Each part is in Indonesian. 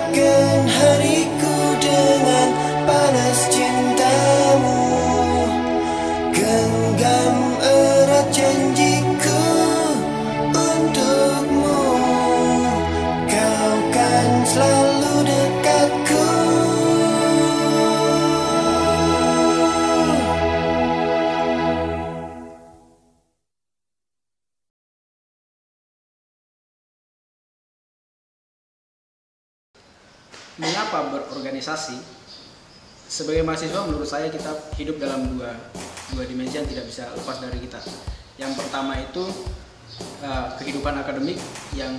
Tebarkan hariku dengan panas cintamu, genggam erat janjiku untukmu. Kau kan selalu dekatku. Mengapa berorganisasi? Sebagai mahasiswa, menurut saya kita hidup dalam dua dimensi yang tidak bisa lepas dari kita. Yang pertama itu kehidupan akademik yang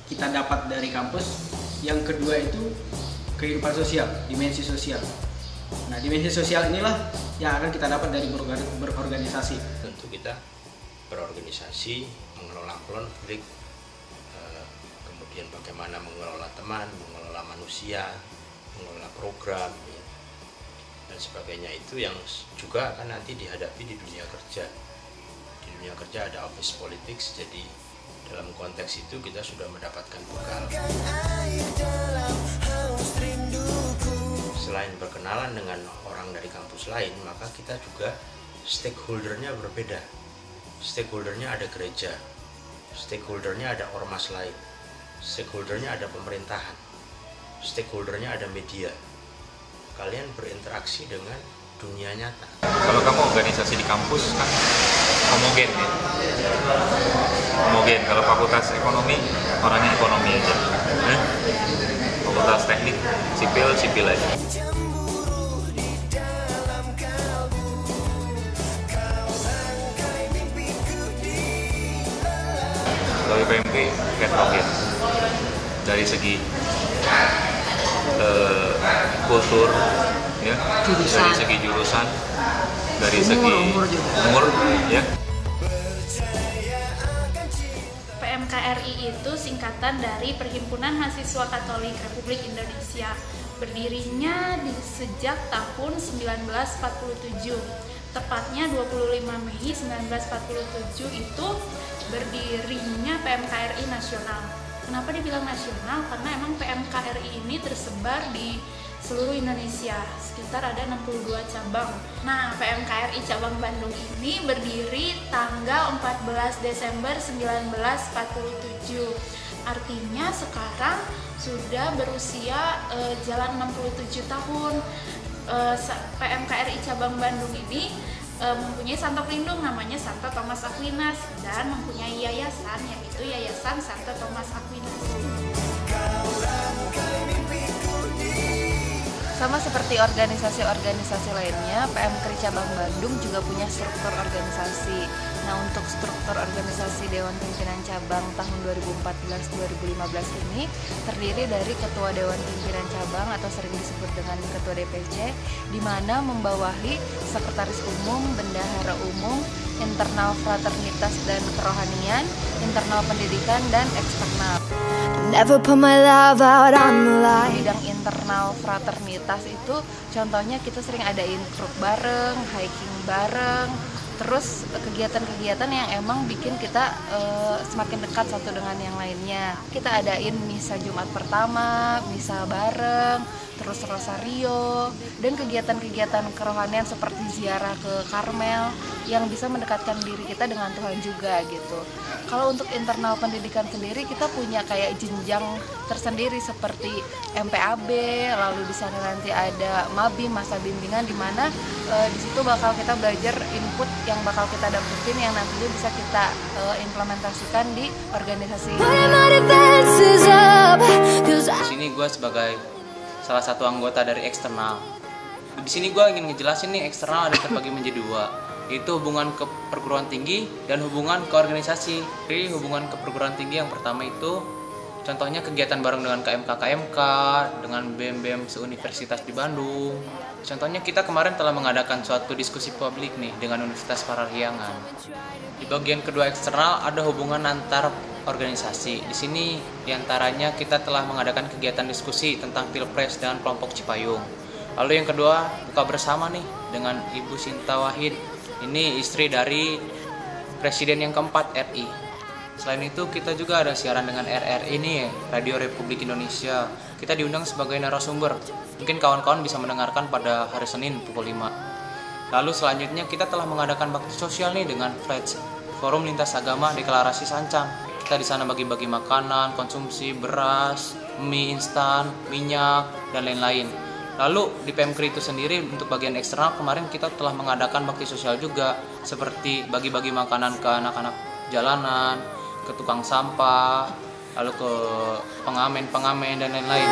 kita dapat dari kampus. Yang kedua itu kehidupan sosial, dimensi sosial. Nah, dimensi sosial inilah yang akan kita dapat dari berorganisasi. Tentu kita berorganisasi, mengelola konflik, kemudian bagaimana mengelola teman, mengelola manusia, mengelola program, ya, dan sebagainya. Itu yang juga akan nanti dihadapi di dunia kerja. Di dunia kerja ada office politics, jadi dalam konteks itu kita sudah mendapatkan bekal. Selain berkenalan dengan orang dari kampus lain, maka kita juga stakeholdernya berbeda. Stakeholdernya ada gereja, stakeholdernya ada ormas lain, stakeholdernya ada pemerintahan, stakeholdernya ada media. Kalian berinteraksi dengan dunia nyata. Kalau kamu organisasi di kampus kan homogen ya. Homogen. Kalau fakultas ekonomi orangnya ekonomi aja. Fakultas teknik sipil aja. Kalau PMP heterogen dari segi kultur, ya, dari segi jurusan, dari segi umur, ya. PMKRI itu singkatan dari Perhimpunan Mahasiswa Katolik Republik Indonesia. Berdirinya sejak tahun 1947. Tepatnya 25 Mei 1947 itu berdirinya PMKRI nasional. Kenapa dibilang nasional? Karena emang PMKRI ini tersebar di seluruh Indonesia, sekitar ada 62 cabang. Nah, PMKRI cabang Bandung ini berdiri tanggal 14 Desember 1947. Artinya sekarang sudah berusia jalan 67 tahun. PMKRI cabang Bandung ini mempunyai Santo Pelindung namanya Santo Thomas Aquinas dan mempunyai yayasan yaitu Yayasan Santo Thomas Aquinas. Sama seperti organisasi-organisasi lainnya, PMKRI Cabang Bandung juga punya struktur organisasi. Nah, untuk struktur organisasi Dewan Pimpinan Cabang tahun 2014-2015 ini terdiri dari Ketua Dewan Pimpinan Cabang atau sering disebut dengan Ketua DPC, di mana membawahi Sekretaris Umum, Bendahara Umum, Internal Fraternitas dan Kerohanian, Internal Pendidikan, dan Eksternal. Never put my love out on the line. Bidang internal fraternitas itu contohnya kita sering adain kruk bareng, hiking bareng, terus kegiatan-kegiatan yang emang bikin kita semakin dekat satu dengan yang lainnya. Kita adain misa Jumat pertama, misa bareng, terus rosario, dan kegiatan-kegiatan kerohanian seperti ziarah ke Karmel yang bisa mendekatkan diri kita dengan Tuhan juga gitu. Kalau untuk internal pendidikan sendiri kita punya kayak jenjang tersendiri seperti MPAB, lalu di sana nanti ada MABIM, masa bimbingan, di mana di situ bakal kita belajar input yang bakal kita dapetin yang nantinya bisa kita implementasikan di organisasi. Di sini gue sebagai salah satu anggota dari eksternal. Di sini gue ingin ngejelasin nih, eksternal ada terbagi menjadi dua, yaitu hubungan ke perguruan tinggi dan hubungan ke organisasi. Jadi hubungan ke perguruan tinggi yang pertama itu contohnya kegiatan bareng dengan KMK, dengan BEM-BEM seuniversitas di Bandung. Contohnya kita kemarin telah mengadakan suatu diskusi publik nih dengan Universitas Parahyangan. Di bagian kedua eksternal ada hubungan antar organisasi. Di sini diantaranya kita telah mengadakan kegiatan diskusi tentang Pilpres dengan kelompok Cipayung. Lalu yang kedua buka bersama nih dengan Ibu Sinta Wahid. Ini istri dari Presiden yang keempat RI. Selain itu kita juga ada siaran dengan RRI nih, Radio Republik Indonesia. kita diundang sebagai narasumber. Mungkin kawan-kawan bisa mendengarkan pada hari Senin pukul 5. Lalu selanjutnya kita telah mengadakan bakti sosial nih dengan Pledge, Forum Lintas Agama Deklarasi Sancang. Kita di sana bagi-bagi makanan, konsumsi, beras, mie instan, minyak, dan lain-lain. Lalu di PMKRI itu sendiri untuk bagian eksternal kemarin kita telah mengadakan bakti sosial juga, seperti bagi-bagi makanan ke anak-anak jalanan, ke tukang sampah, lalu ke pengamen-pengamen dan lain-lain.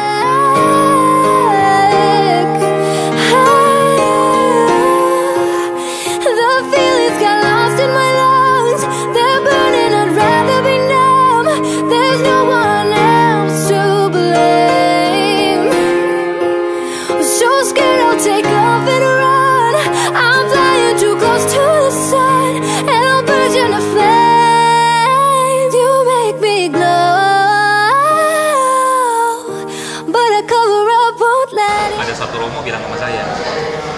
Satu romo bilang sama saya,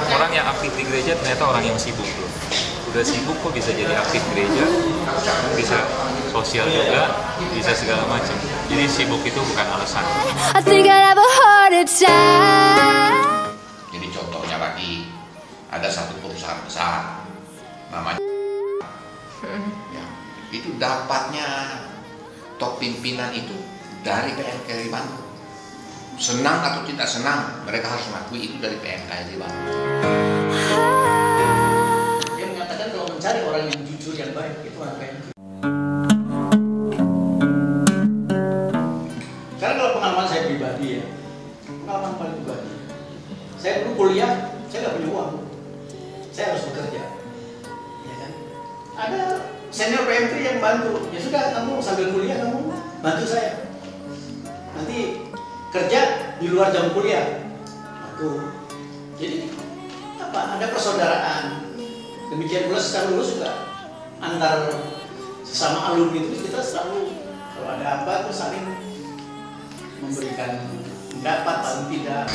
orang yang aktif di gereja ternyata orang yang sibuk loh. Udah sibuk kok bisa jadi aktif gereja, bisa sosial juga, bisa segala macam. Jadi sibuk itu bukan alasan. Jadi contohnya lagi, ada satu perusahaan besar, namanya ya, itu dapatnya top pimpinan itu dari PMKRI Bandung. Senang atau tidak senang, mereka harus mengakui itu dari PMKRI Bandung. Dia mengatakan kalau mencari orang yang jujur yang baik itu orang PMKRI. Sekarang kalau pengalaman saya pribadi ya, pengalaman paling pribadi. Saya dulu kuliah, saya nggak punya uang, saya harus bekerja, ya kan? Ada senior PMKRI yang bantu, ya sudah kamu sambil kuliah kamu bantu saya. Nanti kerja di luar jam kuliah. Jadi apa? Ada persaudaraan. Demikian pula secara lulus juga antar sesama alumni itu kita selalu kalau ada apa tuh saling memberikan pendapat paling tidak.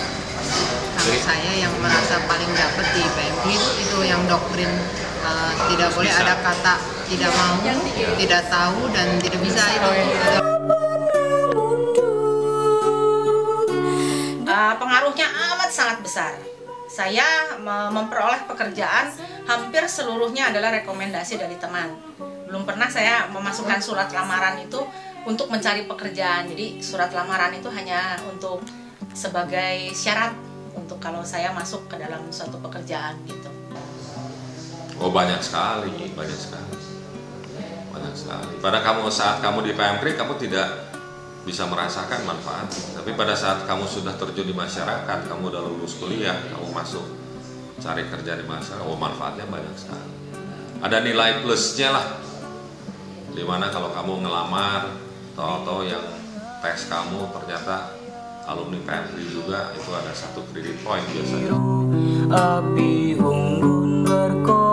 Kalau saya yang merasa paling dapat di PMKRI itu yang doktrin tidak boleh ada kata tidak mau, tidak tahu dan tidak bisa itu. Pengaruhnya amat sangat besar. Saya memperoleh pekerjaan hampir seluruhnya adalah rekomendasi dari teman. Belum pernah saya memasukkan surat lamaran itu untuk mencari pekerjaan. Jadi surat lamaran itu hanya untuk sebagai syarat untuk kalau saya masuk ke dalam suatu pekerjaan gitu. Oh banyak sekali. Pada saat kamu di PMKRI kamu tidak bisa merasakan manfaat. Tapi pada saat kamu sudah terjun di masyarakat, kamu udah lulus kuliah, kamu masuk cari kerja di masyarakat, manfaatnya banyak sekali. Ada nilai plusnya lah. Dimana kalau kamu ngelamar, atau yang tes kamu ternyata alumni PMKRI juga, itu ada 1 credit point biasanya. Api unggun berkobar.